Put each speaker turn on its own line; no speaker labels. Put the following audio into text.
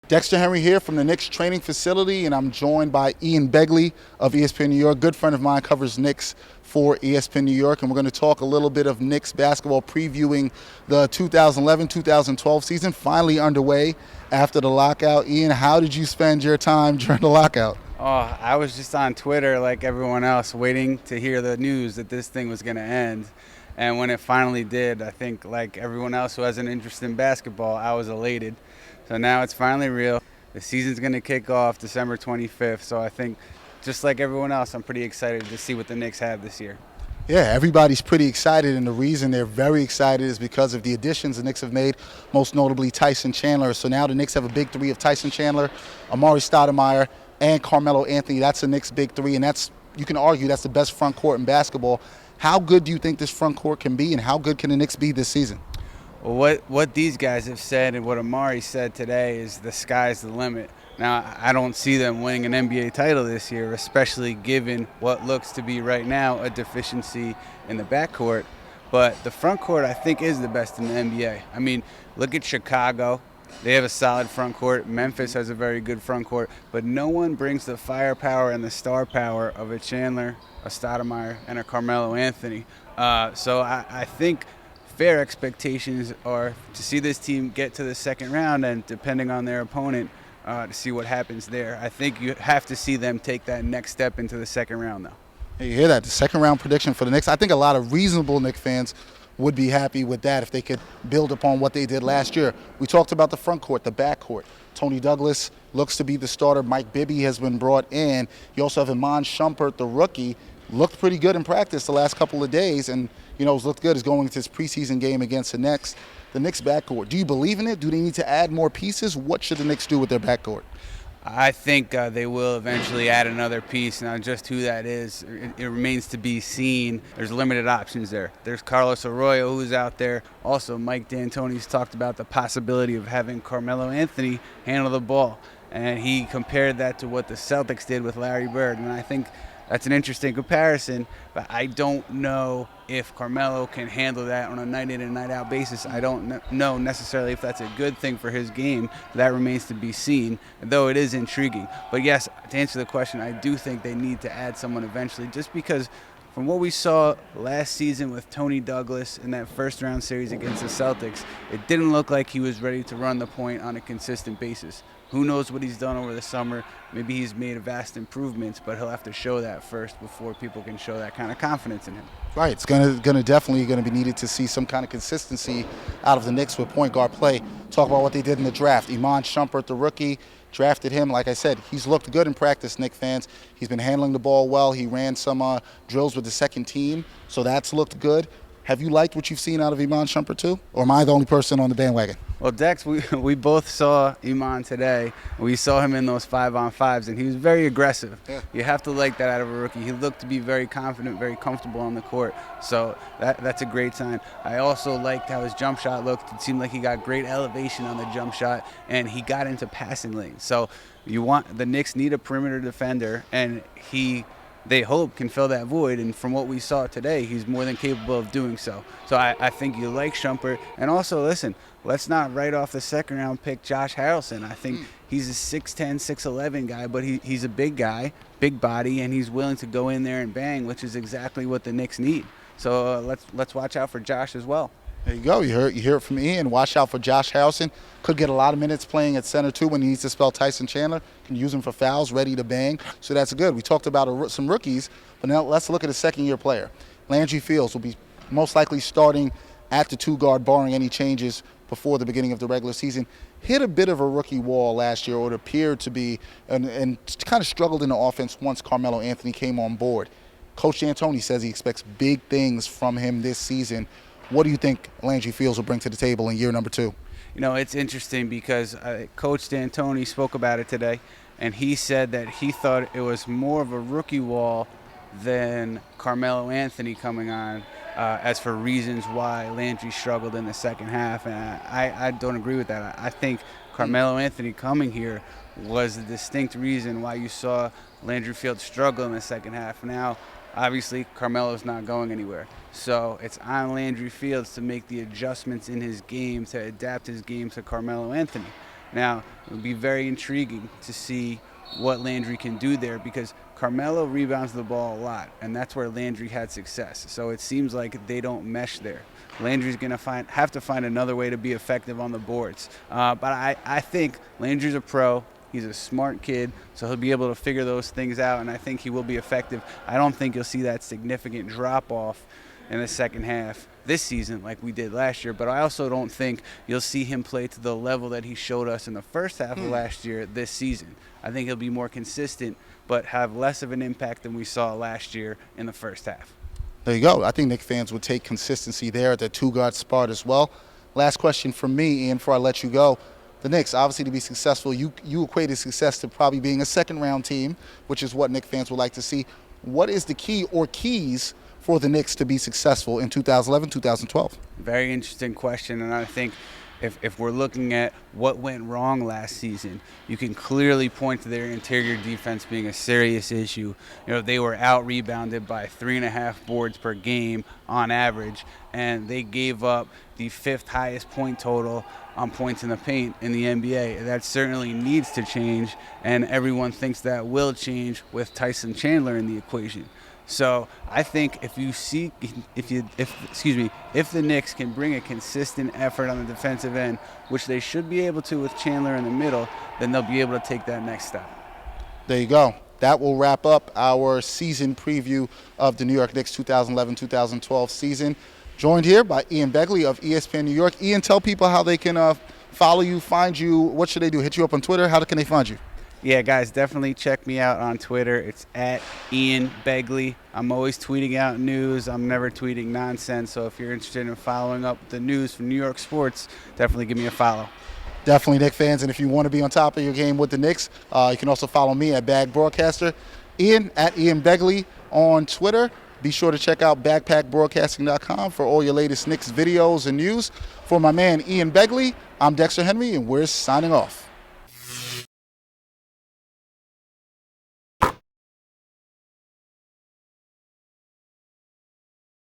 Dexter Henry here from the Knicks training facility, and I'm joined by Begley of ESPN New York. Good friend of mine, covers Knicks for ESPN New York, and we're going to talk a little bit of Knicks basketball, previewing the 2011-2012 season, finally underway after the lockout. Ian, how did you spend your time during the lockout?
Oh, I was just on Twitter like everyone else, waiting to hear the news that this thing was going to end. And when it finally did, I think like everyone else who has an interest in basketball, I was elated. So now it's finally real. The season's going to kick off December 25th. So I think just like everyone else, I'm pretty excited to see what the Knicks have this year.
Yeah, everybody's pretty excited, and the reason they're very excited is because of the additions the Knicks have made, most notably Tyson Chandler. So now the Knicks have a big three of Tyson Chandler, Amare, Stoudemire, and Carmelo Anthony. That's the Knicks' big three, and you can argue that's the best front court in basketball. How good do you think this front court can be, and how good can the Knicks be this season?
Well, what these guys have said and what Amare said today is the sky's the limit. Now, I don't see them winning an NBA title this year, especially given what looks to be right now a deficiency in the backcourt. But the front court, I think, is the best in the NBA. I mean, look at Chicago. They have a solid front court. Memphis has a very good front court. But no one brings the firepower and the star power of a Chandler, a Stoudemire, and a Carmelo Anthony. So I think fair expectations are to see this team get to the second round, and depending on their opponent, to see what happens there. I think you have to see them take that next step into the second round, though.
Hey, you hear that? The second round prediction for the Knicks. I think a lot of reasonable Knicks fans would be happy with that if they could build upon what they did last year. We talked about the front court, the back court. Tony Douglas looks to be the starter. Mike Bibby has been brought in. You also have Iman Shumpert, the rookie. Looked pretty good in practice the last couple of days, and has looked good. Is going into his preseason game against the Knicks. The Knicks backcourt. Do you believe in it? Do they need to add more pieces? What should the Knicks do with their backcourt?
I think they will eventually add another piece. Now, just who that is, it remains to be seen. There's limited options there. There's Carlos Arroyo, who's out there. Also, Mike D'Antoni's talked about the possibility of having Carmelo Anthony handle the ball, and he compared that to what the Celtics did with Larry Bird, and I think that's an interesting comparison, but I don't know if Carmelo can handle that on a night-in and night-out basis. I don't know necessarily if that's a good thing for his game. That remains to be seen, though it is intriguing. But yes, to answer the question, I do think they need to add someone eventually, just because from what we saw last season with Tony Douglas in that first-round series against the Celtics, it didn't look like he was ready to run the point on a consistent basis. Who knows what he's done over the summer? Maybe he's made vast improvements, but he'll have to show that first before people can show that kind of confidence in him.
Right, it's definitely going to be needed to see some kind of consistency out of the Knicks with point guard play. Talk about what they did in the draft. Iman Shumpert, the rookie, drafted him. Like I said, he's looked good in practice, Knicks fans. He's been handling the ball well. He ran some drills with the second team, so that's looked good. Have you liked what you've seen out of Iman Shumpert too? Or am I the only person on the bandwagon?
Well, Dex, we both saw Iman today. We saw him in those 5-on-5s, and he was very aggressive. Yeah. You have to like that out of a rookie. He looked to be very confident, very comfortable on the court. So that's a great sign. I also liked how his jump shot looked. It seemed like he got great elevation on the jump shot, and he got into passing lanes. So the Knicks need a perimeter defender, and they hope can fill that void, and from what we saw today, he's more than capable of doing so. So I think you like Shumpert. And also, listen, let's not write off the second-round pick, Josh Harrelson. I think he's a 6'10", 6'11 guy, but he's a big guy, big body, and he's willing to go in there and bang, which is exactly what the Knicks need. So let's watch out for Josh as well.
There you go. You hear it from Ian. Watch out for Josh Harrelson. Could get a lot of minutes playing at center, too, when he needs to spell Tyson Chandler. Can use him for fouls, ready to bang. So that's good. We talked about some rookies, but now let's look at a second-year player. Landry Fields will be most likely starting at the two-guard, barring any changes before the beginning of the regular season. Hit a bit of a rookie wall last year, or it appeared to be, and kind of struggled in the offense once Carmelo Anthony came on board. Coach D'Antoni says he expects big things from him this season. What do you think Landry Fields will bring to the table in year number 2?
It's interesting because Coach D'Antoni spoke about it today, and he said that he thought it was more of a rookie wall than Carmelo Anthony coming on, as for reasons why Landry struggled in the second half. And I don't agree with that. I think Carmelo Anthony coming here was a distinct reason why you saw Landry Fields struggle in the second half. Now, obviously, Carmelo's not going anywhere. So it's on Landry Fields to make the adjustments in his game to adapt his game to Carmelo Anthony. Now, it would be very intriguing to see what Landry can do there because Carmelo rebounds the ball a lot, and that's where Landry had success. So it seems like they don't mesh there. Landry's going to have to find another way to be effective on the boards. But I think Landry's a pro. He's a smart kid, so he'll be able to figure those things out, and I think he will be effective. I don't think you'll see that significant drop-off in the second half this season like we did last year, but I also don't think you'll see him play to the level that he showed us in the first half of last year this season. I think he'll be more consistent but have less of an impact than we saw last year in the first half.
There you go. I think Knicks fans would take consistency there at the two-guard spot as well. Last question from me, Ian, before I let you go. The Knicks, obviously, to be successful, you equated success to probably being a second-round team, which is what Knicks fans would like to see. What is the key or keys for the Knicks to be successful in 2011, 2012?
Very interesting question, and I think if we're looking at what went wrong last season, you can clearly point to their interior defense being a serious issue. You know, they were out-rebounded by 3.5 boards per game on average, and they gave up the 5th highest point total on points in the paint in the NBA. That certainly needs to change, and everyone thinks that will change with Tyson Chandler in the equation. So I think if the Knicks can bring a consistent effort on the defensive end, which they should be able to with Chandler in the middle, then they'll be able to take that next step.
There you go. That will wrap up our season preview of the New York Knicks 2011-2012 season. Joined here by Ian Begley of ESPN New York. Ian, tell people how they can follow you, find you. What should they do? Hit you up on Twitter? How can they find you?
Yeah, guys, definitely check me out on Twitter. It's at Ian Begley. I'm always tweeting out news. I'm never tweeting nonsense. So if you're interested in following up the news from New York sports, definitely give me a follow.
Definitely, Knicks fans. And if you want to be on top of your game with the Knicks, you can also follow me at Bag Broadcaster. Ian at Ian Begley on Twitter. Be sure to check out backpackbroadcasting.com for all your latest Knicks videos and news. For my man Ian Begley, I'm Dexter Henry, and we're signing off.